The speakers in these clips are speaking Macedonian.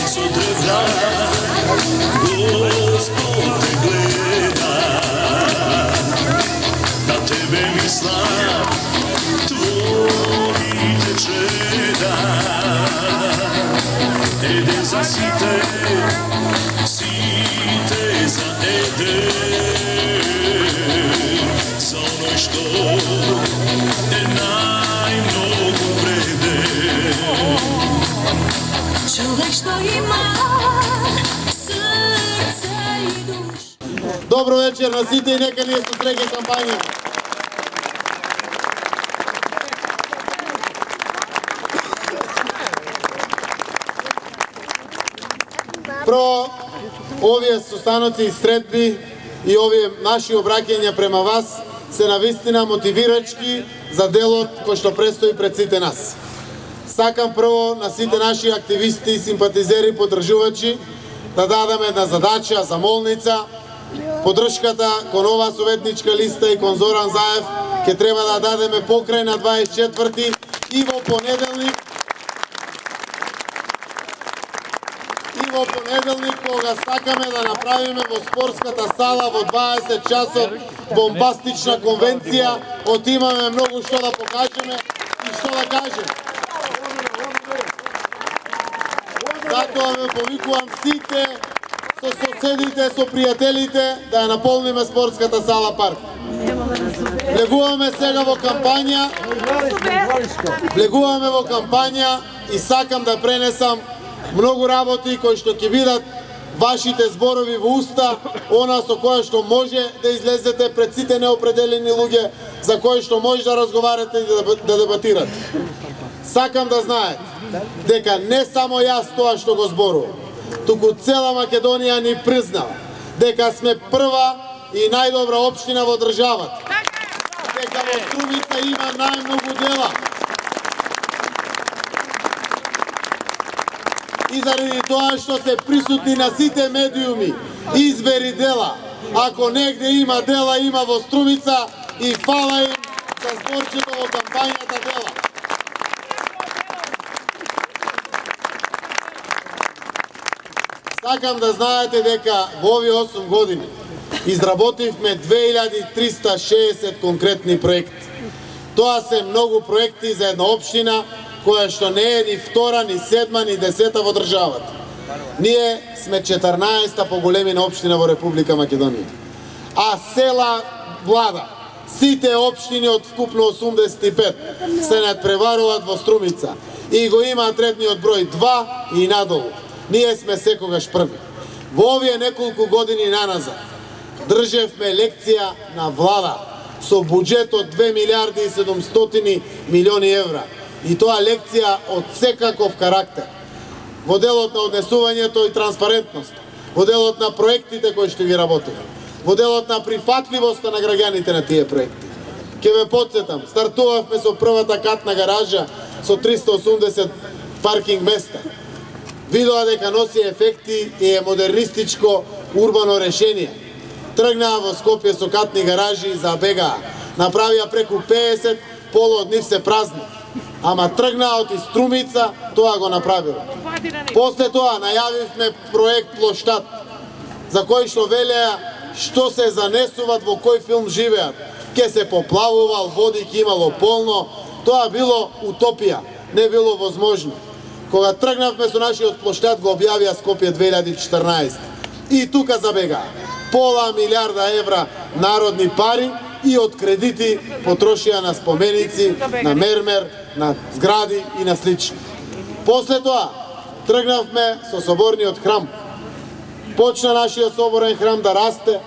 sutra Gospod te gleda, na tebe misla tvojite čeda. Ede za site za ede, za ono što te najmnogo vrede. Čovek što ima srce i dušu. Dobro večer na site i neka nije su sreće kampanje. Prvo, ovие состаноци и средби и овие наши обраќања према вас се навистина мотивирачки за делот кој што престои пред сите нас. Сакам прво на сите наши активисти, симпатизери, поддржувачи да дадеме една задача, замолница. Поддршката кон оваа советничка листа и кон Зоран Заев ќе треба да дадеме покрај на 24 и во понеделник. Кога сакаме да направиме во спортската сала во 20 часот бомбастична конвенција, имаме многу што да покажеме и што да кажеме. Затоа ве повикувам сите со соседите, со пријателите да ја наполниме спортската сала парк. Влегуваме сега во кампања. Влегуваме во кампања и сакам да пренесам многу работи кои што ќе бидат вашите зборови во уста, она со кое што може да излезете пред сите неопределени луѓе, за кои што може да разговарате и да дебатирате. Сакам да знаете дека не само јас тоа што го зборувам, туку цела Македонија ни признава дека сме прва и најдобра општина во државата. Дека во Струмица има најмногу дела. И заради тоа што се присутни на сите медиуми, избери дела. Ако негде има дела, има во Струмица и фала им за зборчето во кампањата дела. Сакам да знаете дека во овие 8 години изработивме 2360 конкретни проекти. Тоа се многу проекти за една општина која што не е ни втора, ни седма, ни десета во државата. Ние сме 14-та по големина општина во Република Македонија. А села влада, сите општини од вкупно 85 се надпреваруваат во Струмица и го имаат редниот број 2 и надолу. Ние сме секогаш први. Во овие неколку години наназад држевме лекција на влада со буџет од 2 милиарди и 700 милиони евра. И тоа лекција од секаков карактер. Во делот на однесувањето и транспарентност, во делот на проектите кои што ги работиме, во делот на прифатливоста на граѓаните на тие проекти. Ке ве потсетам, стартувавме со првата катна гаража со 380 паркинг места. Видоа дека носи ефекти и е модернистичко урбано решение. Тргнаа во Скопје со катни гаражи и забегаа. Направија преку 50, полу од нив се празни. Ама тргнаа од Струмица, тоа го направила. После тоа најавивме проект Плоштад, за кој што велеа што се занесуваат, во кој филм живеат. Ке се поплавувал, води ке имало полно. Тоа било утопија, не било возможно. Кога тргнавме со нашиот Плоштад, го објавија Скопје 2014. И тука забегаа. Пола милиарда евра народни пари и од кредити потрошија на споменици, на мермер, на згради и на слично. После тоа тргнавме со соборниот храм. Почна нашиот соборен храм да расте.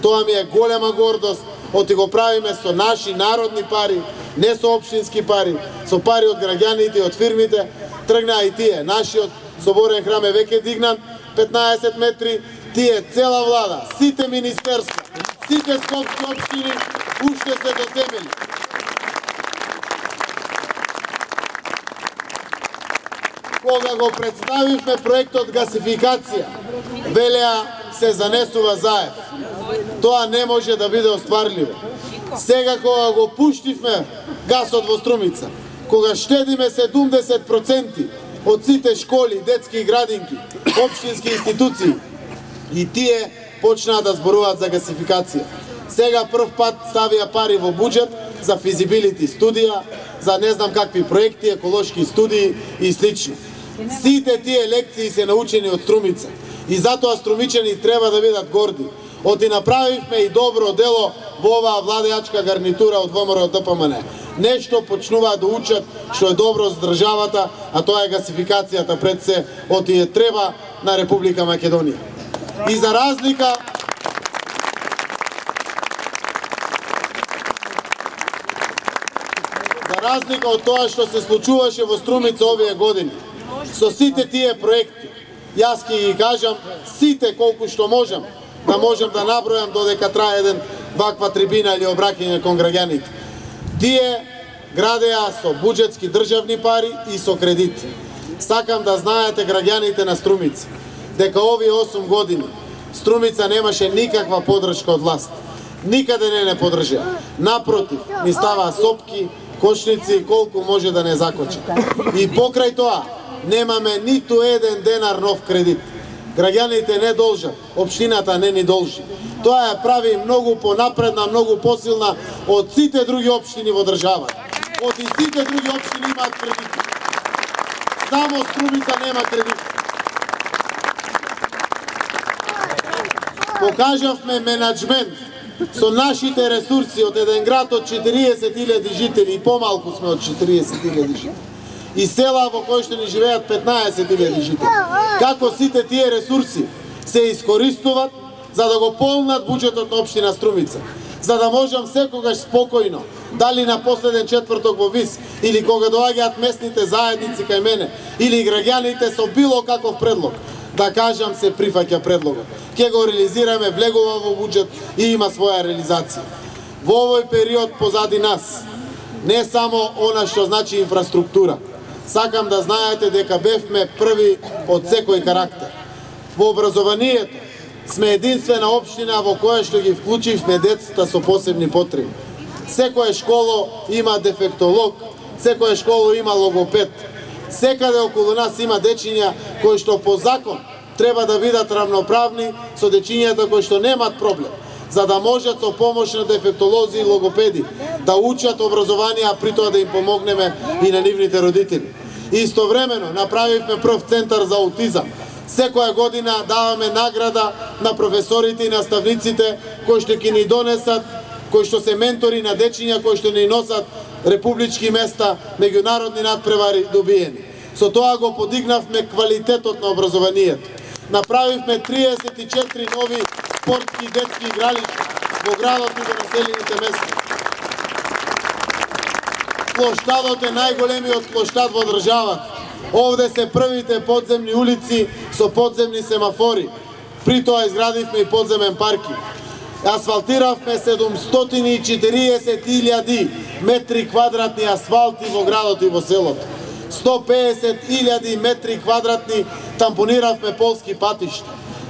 Тоа ми е голема гордост, оти го правиме со наши народни пари, не со општински пари, со пари од граѓаните и од фирмите. Тргнаа и тие. Нашиот соборен храм е веќе дигнат 15 метри. Тие цела влада, сите министерства, сите скопски општини уште се до темели. Кога го представивме проектот гасификација, велеа се занесува Заев. Тоа не може да биде остварливо. Сега кога го пуштивме гасот во Струмица, кога штедиме 70% од сите школи, детски градинки, општински институции и тие почнаа да зборуваат за гасификација. Сега прв пат ставија пари во буџет за физибилити студија, за не знам какви проекти, еколошки студии и слично. Сите тие лекции се научени од Струмица и затоа струмичани треба да бидат горди. Оти направивме и добро дело во оваа владеачка гарнитура од ВМРО ДПМН. Нешто почнуваат да учат што е добро за државата, а тоа е гасификацијата пред се, оти е треба на Република Македонија. И за разлика од тоа што се случуваше во Струмица овие години, со сите тие проекти, јас ќе ги кажам сите колку што можам да набројам додека трае еден ваква трибина или обраќање кон граѓаните. Тие градеа со буџетски државни пари и со кредити. Сакам да знаете граѓаните на Струмица дека овие 8 години Струмица немаше никаква поддршка од власт. Никаде не подржаа. Напротив, ни ставаа сопки, кошници колку може да не закочи. И покрај тоа немаме ниту еден денар нов кредит. Граѓаните не должат, општината не ни должи. Тоа ја прави многу понапредна, многу посилна од сите други општини во државата. Од и сите други општини имаат кредити. Само Струмица нема кредит. Покажавме менеджмент со нашите ресурси од еден град од 40.000 жители и помалку сме од 40.000 жители. И села во кои што ни живеат 15.000 жители. Како сите тие ресурси се искористуваат за да го полнат буџетот на општина Струмица, за да можам секогаш спокојно, дали на последен четврток во ВИС или кога доаѓаат местните заедници кај мене или граѓаните со било каков предлог, да кажам се прифаќа предлогот. Ке го реализираме, влегува во буџет и има своја реализација. Во овој период позади нас, не само она што значи инфраструктура, сакам да знаете дека бевме први од секој карактер. Во образованието сме единствена општина во која што ги вклучивме децата со посебни потреби. Секоја школа има дефектолог, секоја школа има логопед. Секаде околу нас има дечиња кои што по закон треба да бидат равноправни со дечињата кои што немат проблем, за да можат со помош на дефектолози и логопеди да учат образование, а при тоа да им помогнеме и на нивните родители. Истовремено направивме прв центар за аутизам. Секоја година даваме награда на професорите и наставниците кои што ќе ни донесат, кои што се ментори на дечиња, кои што ни носат републички места, меѓународни надпревари добиени. Со тоа го подигнавме квалитетот на образованието. Направивме 34 нови спортски и детски игралишта во градот и во населените места. Плоштадот е најголемиот плоштад во државата. Овде се првите подземни улици со подземни семафори. При тоа изградивме и подземен паркинг. Асфалтиравме 740.000 метри квадратни асфалти во градот и во селото. 150.000 метри квадратни тампониравме полски патишта.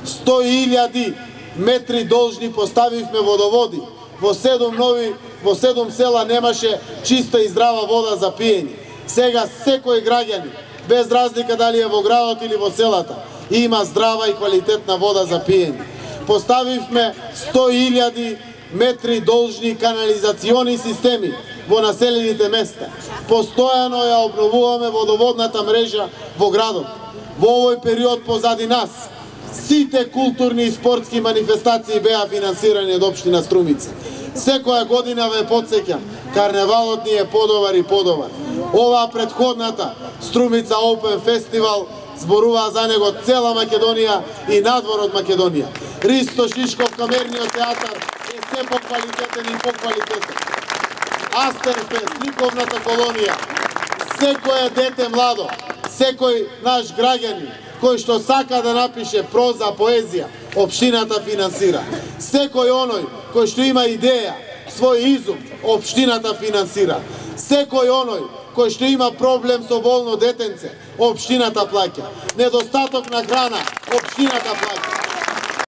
100.000 метри должни поставивме водоводи. Во 7 села немаше чиста и здрава вода за пиење. Сега секој граѓанин, без разлика дали е во градот или во селата, има здрава и квалитетна вода за пиење. Поставивме 100.000 метри должни канализациони системи во населените места. Постојано ја обновуваме водоводната мрежа во градот. Во овој период позади нас, сите културни и спортски манифестации беа финансирани од општина Струмица. Секоја година ве потсеќам, карневалот ни е подобар и подобар. Оваа претходната Струмица Open Festival зборува за него цела Македонија и надвор од Македонија. Ристо Шишков камерниот театар е се поквалитетен и поквалитетен. Астерфест, ликовната колонија, секој дете младо, секој наш граѓанин кој што сака да напише проза, поезија, општината финансира. Секој оној кој што има идеја, свој изум, општината финансира. Секој оној кој што има проблем со болно детенце, општината плаќа. Недостаток на храна, општината плаќа.